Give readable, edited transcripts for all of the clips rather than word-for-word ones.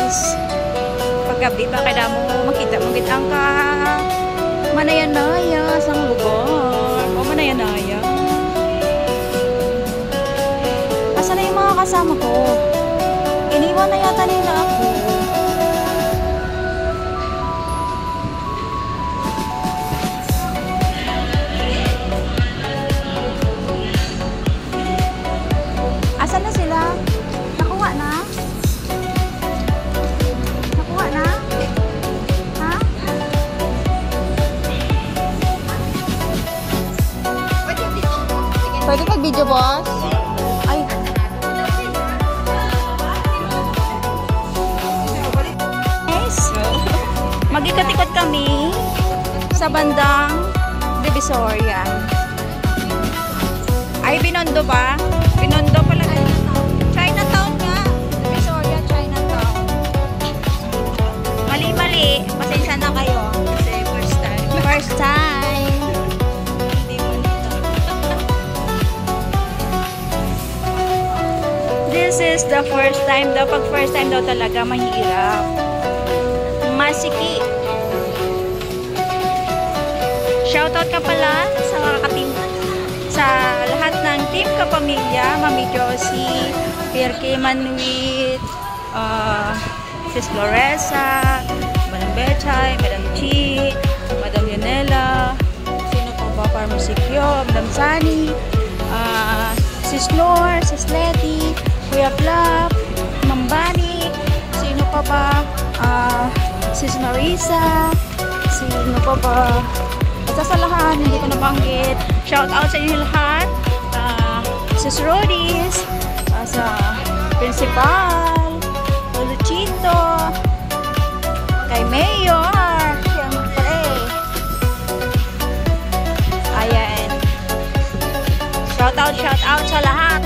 guys. Paggabi ba kaya mo makita ang ka manayanaya sa lugar. O manayanaya. Asa na yung mga kasama ko? Iniwan na yata nila ako. Asan na sila? Nakuha na? Nakuha na? Ha? Pwede mag-video, boss? Ay. Nice. Mag-ikot-ikot kami sa bandang Divisoria. Ay, Binondo ba? Binondo pala. Chinatown nga. Divisoria, Chinatown. Mali-mali. Pasensya na kayo. Kasi first time. First time. Hindi mo dito. This is the first time daw. Pag first time daw talaga, mahirap. Masiki. Shoutout ka pala sa mga katim sa lahat ng team kapamilya, Mami Josie, Pierre Manuit, Sis Floresa, Madam Bechay, Madam Chi, Madam Yanela, sino po ba? Parmusikyo, Madam Sani, Sis Nor, Sis Letty, Kuya Plap, Mambani, sino pa ba? Sis Marisa, sino pa ba? At sa lahat, hindi ko nabanggit. Shout out sa inyo lahat. Sis Rodis, sa Principal, Luchito, kay Mayor, siyempre. Ayan. Shout out sa lahat.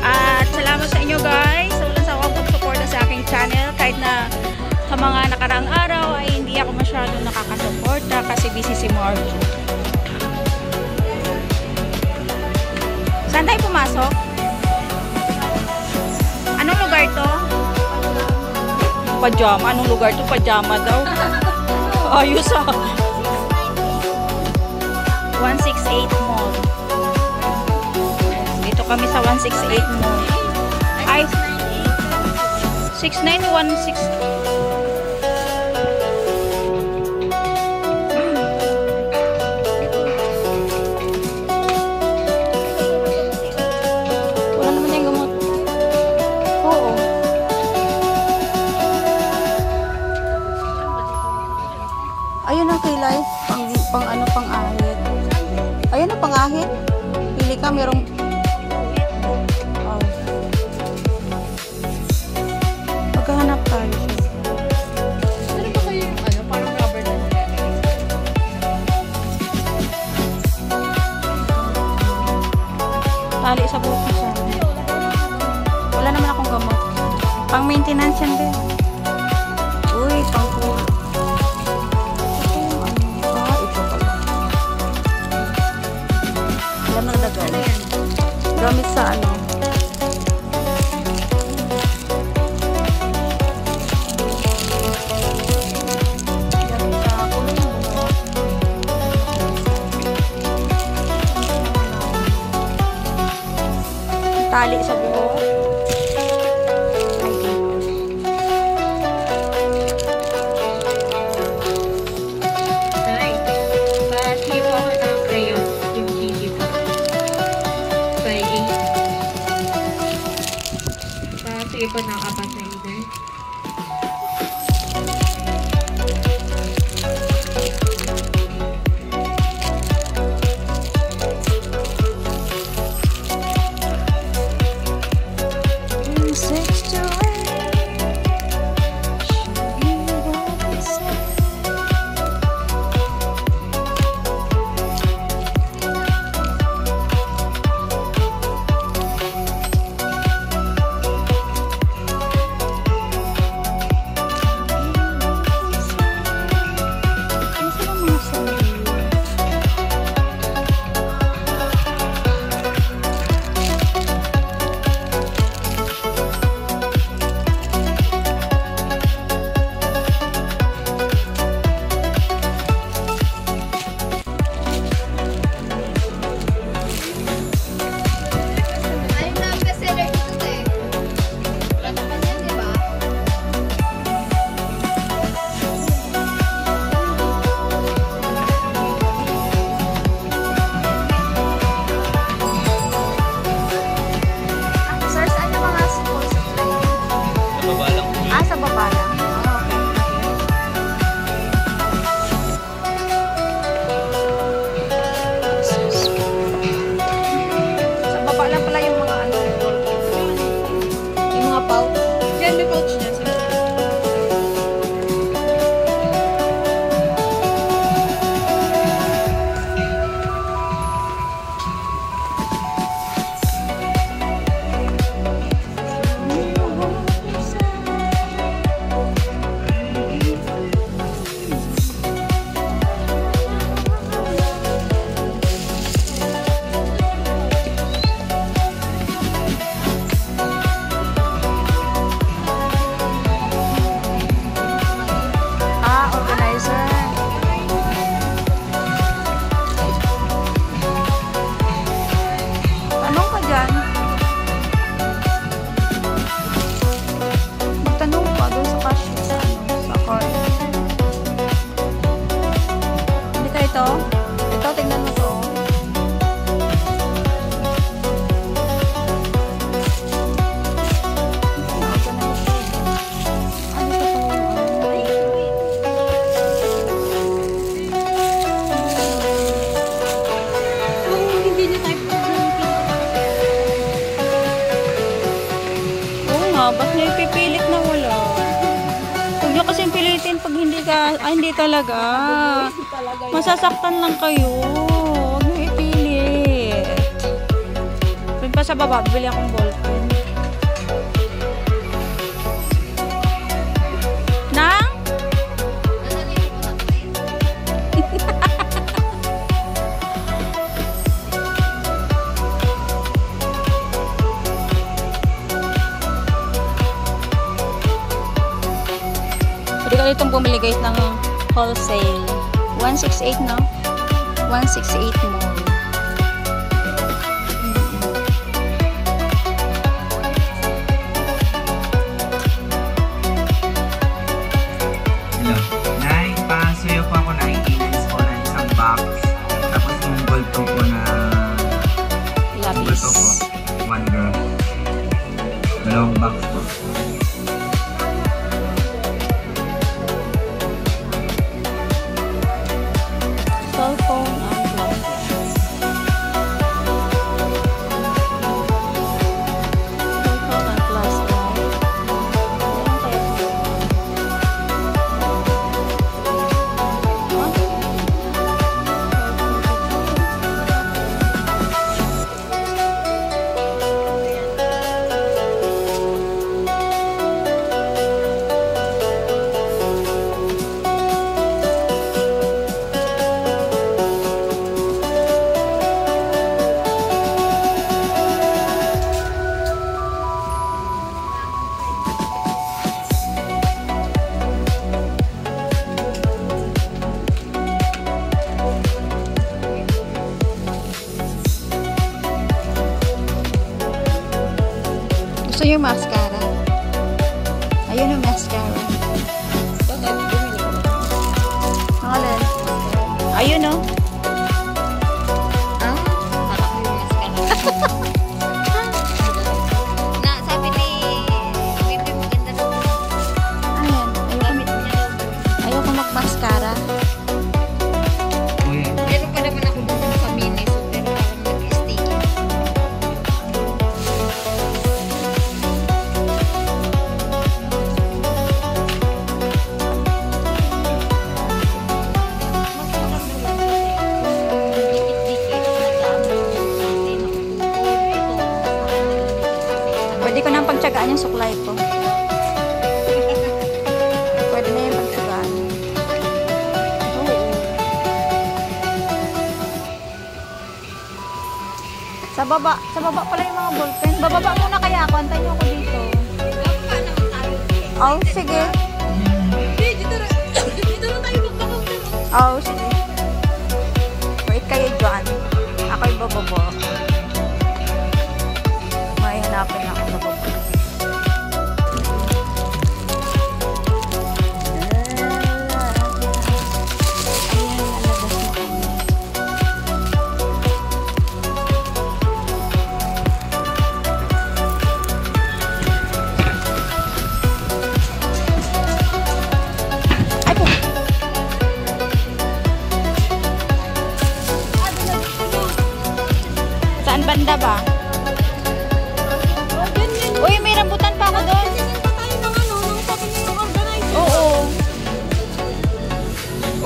At salamat sa inyo guys. Wala sa akong pag-suporta sa aking channel. Kahit na sa mga nakaraang araw ay hindi ako masyadong nakakasuporta kasi busy si Marjo. Saan tayo pumasok? Anong lugar to? Pajama. Anong lugar to? Pajama daw. Ayos ah. 168 Mall. Dito kami sa 168 Mall. Ay, 6916. Ayun ang kilay, pang ahit. Ayun ang pang-ahit. Pili ka, merong maghahanap tayo. Ano ba kayo yung parang cover na nila? Tali sa buhok ko siya. Wala naman akong gamot. Pang maintenance yan din. Uy, pang po. Gamit sa ano? Gamit sa kulong mo. Tali sa buhok. Sige po ng apat na either. baba lang. Ah, okay. Sa baba lang pala yung mga ano. Yung mga pouch. Yan, may pouch niya. Ah, organizer. Tanong ka dyan. Magtanong ka doon sa cashier sa ano, sa card. Hindi ka ito? Ito, tingnan mo to. Ano ito po? Hindi niya type ng Oo nga, ba't niya ipipilit na wala? Huwag niyo kasing pilitin pag hindi ka, hindi talaga. Masasaktan lang kayo. Huwag niyo ipilit. Doon pa sa baba, bibili akong ballpen. Nang? Pwede ka ditong bumili guys ng wholesale. 168 no? 168 mall. Hello. Nay, pasuyo po ako ng ingredients po na isang box. Tapos yung bulto po na Lapis. bulto po. One girl. Dalawang box po. Cellphone and glasses. Cellphone and flashlight. Ayan kayo. Gusto niyo yung mascara? Ayun yung mascara. Ang alin? Ayun o. Ah, malaki yung mascara. Na, sabi ni Bibi, maganda daw. Ayan. Gamit niya daw. Ayoko mag-mascara. Uy, Meron pa naman ako dun sa mini, so pero parang nag-sticky. Pwede ko nang pagtsagaan yung suklay ko. Pwede na yung pagtsagaan. Oo. Sa baba pala yung mga ballpen. Bababa muna kaya ako. Antayin niyo ako dito. Oh, sige. Dito na tayo magkakaunti. Oh, sige. Wait kayo dyan. Ako'y bababa. May hanapin ako sa baba. Ayan, lalabas na kami. Maganda ba? Uy, may rambutan pa ako doon. Oo.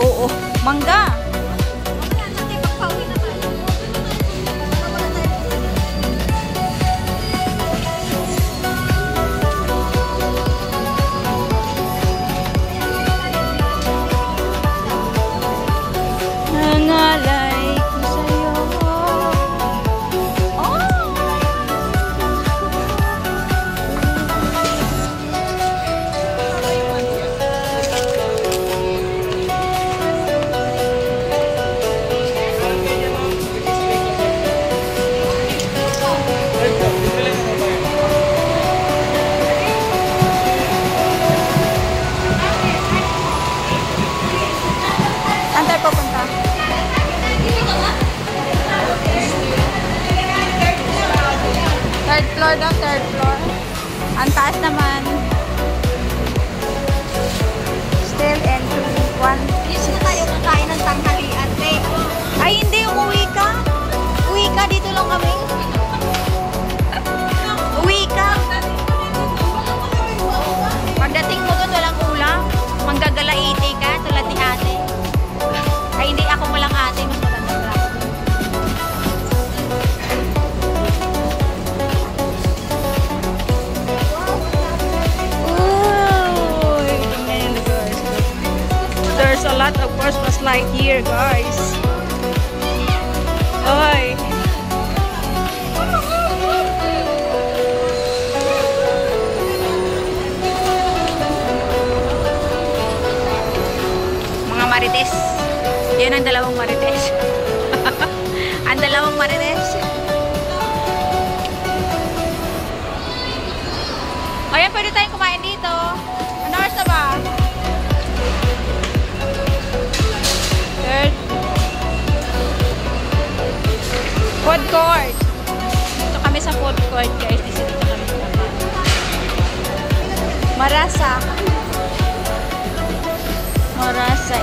Oo. Mangga. Nangalay ko sa'yo. Oh! Saan tayo pupunta? Third floor daw, third floor. Ang taas naman. Still entry. Dito na tayo kakain ng tanghalian, te. Ay, hindi. Umuwi ka. Uwi ka. Dito lang kami. Uwi ka. Pagdating mo doon, walang ulam. Manggagalaiti ka, tulad ni ate. Ay, hindi. Ako mo lang ate. Mas matanda lang. Uy, tingnan yun, guys. There's a lot of Christmas light here, guys. Oy. Mga marites. Yan ang dalawang marites. Ang dalawang marites. Ayan, pwede tayong kumain dito. Ano oras na ba? Third. Food court. Dito kami sa food court, guys. Dito kami sa Marasa. Marasa.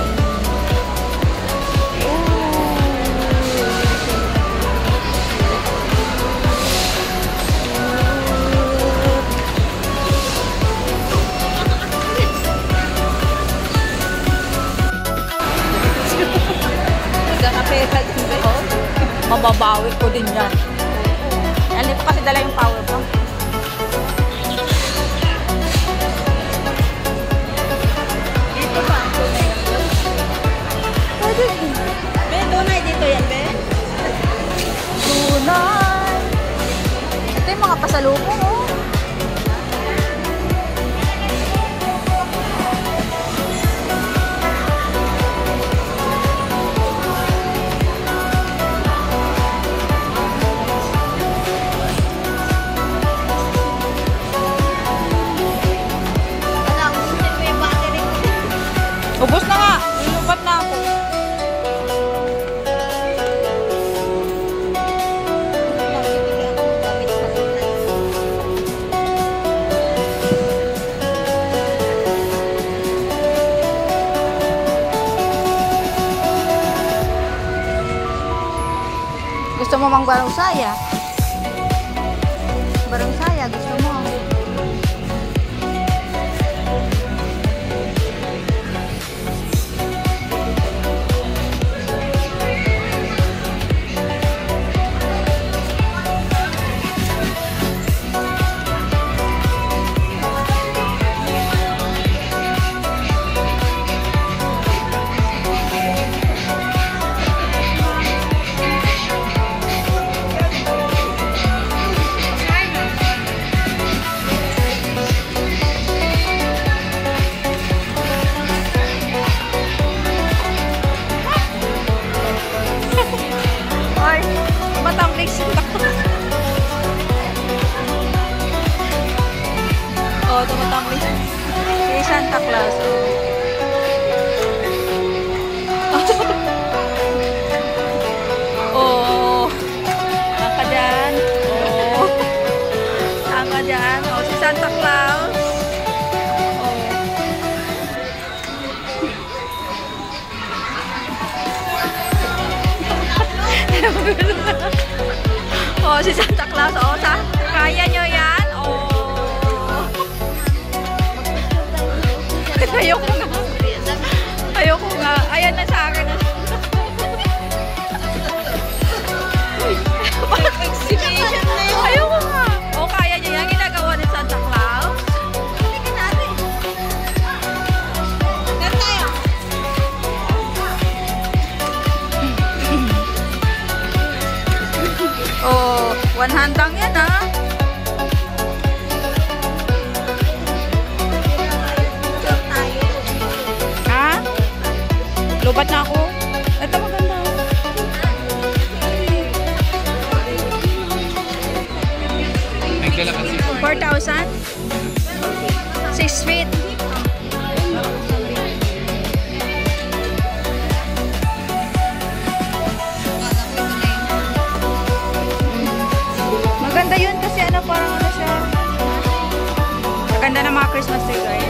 Nagkakapera din ba? Mababawi ko din yan. Nandito kasi dala yung power bank. Dito ba? Pwede. Be, tunay dito yan, be? Tunay. Ito yung mga pasalubong, oh. Wala, ubusin mo yung battery ko. Ubus na nga. Lulubat na ako. Gusto mo mang barong saya? Barong saya, gusto mo? Ay, matambling sila. Oh, tumatambling si Santa Claus. Oh. Saan ka dyan? Oh. Saan ka dyan? Oh, si Santa Claus. Oh, si Ayoko nga. Ayoko nga. Ayan na sa akin. Exhibition na yun. Ayoko nga. O, kaya niya yan. Ginagawa ni Santa Claus. Halika natin. Meron tayo. Oh, one handang yan ah. Joke tayo. Ha? Lubat na ako. Ito maganda. Naglalakad si 4,000? 6 feet. Maganda yun kasi ano, parang ano siya. Maganda ng mga Christmas tree, guys.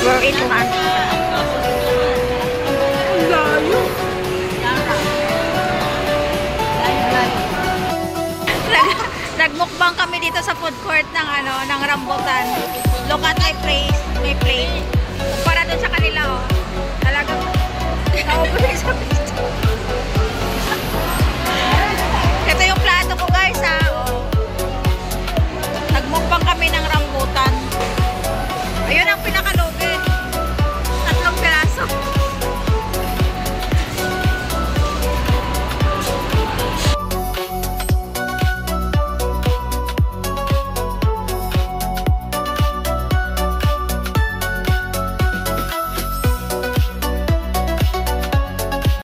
Worth it man. Nagmukbang kami dito sa food court ng ano, ng rambutan. Look at my place, my plate. Para doon sa kanila, oh.